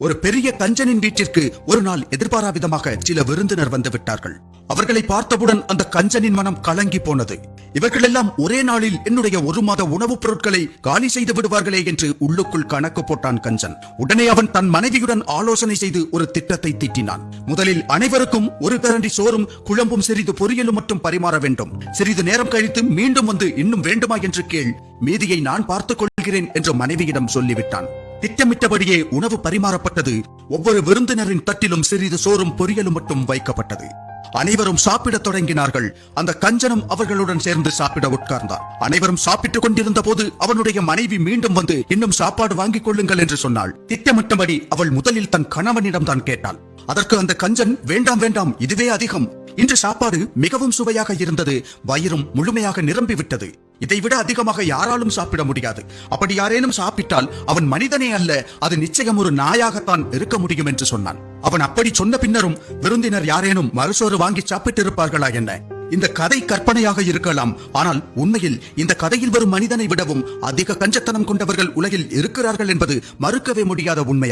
ஒரு பெரிய கஞ்சனின் வீட்டிற்கு ஒரு நாள் எதிர்பாராவிதமாக சில விருந்தினர் வந்து விட்டார்கள். அவர்களை பார்த்தவுடன் அந்த கஞ்சனின் மனம் கலங்கி போனது. இவர்கள் எல்லாம் ஒரே நாளில் என்னுடைய ஒரு மாத உணவுப் பொருட்களை காலி செய்து விடுவார்களே என்று உள்ளுக்குள் கணக்கு போட்டான் கஞ்சன். உடனே அவன் தன் மனைவியுடன் ஆலோசனை செய்து ஒரு திட்டத்தை தீட்டினான். முதலில் அனைவருக்கும் ஒரு கரண்டி சோறும் குழம்பும் சிறிது பொரியலும் மட்டும் பரிமாற வேண்டும். சிறிது நேரம் கழித்து மீண்டும் வந்து இன்னும் வேண்டுமா என்று கேள், மீதியை நான் பார்த்துக் கொள்கிறேன் என்று மனைவியிடம் சொல்லிவிட்டான். திட்டமிட்டபடியே உணவு பரிமாறப்பட்டது. ஒவ்வொரு விருந்தினரின் தட்டிலும் சிறிது சோறும் பொரியலும் மட்டும் வைக்கப்பட்டது. அனைவரும் சாப்பிடத் தொடங்கினார்கள். அந்த கஞ்சனும் அவர்களுடன் சேர்ந்து சாப்பிட உட்கார்ந்தான். அனைவரும் சாப்பிட்டுக் கொண்டிருந்த போது அவனுடைய மனைவி மீண்டும் வந்து இன்னும் சாப்பாடு வாங்கிக் கொள்ளுங்கள் என்று சொன்னாள். திட்டமிட்டபடி அவள் முதலில் தன் கணவனிடம் தான் கேட்டாள். அதற்கு அந்த கஞ்சன், வேண்டாம் வேண்டாம், இதுவே அதிகம். இன்று சாப்பாடு மிகவும் சுவையாக இருந்தது. வயிறும் முழுமையாக நிரம்பிவிட்டது. இதைவிட அதிகமாக யாராலும் சாப்பிட முடியாது. அப்படி யாரேனும் சாப்பிட்டால் அவன் மனிதனே அல்ல, அது நிச்சயம் ஒரு நாயாகத்தான் இருக்க முடியும் என்று சொன்னான். அவன் அப்படி சொன்ன பின்னரும் விருந்தினர் யாரேனும் மறுசோறு வாங்கி சாப்பிட்டு இருப்பார்களா என்ன? இந்த கதை கற்பனையாக இருக்கலாம். ஆனால் உண்மையில் இந்த கதையில் வரும் மனிதனை விடவும் அதிக கஞ்சத்தனம் கொண்டவர்கள் உலகில் இருக்கிறார்கள் என்பது மறுக்கவே முடியாத உண்மை.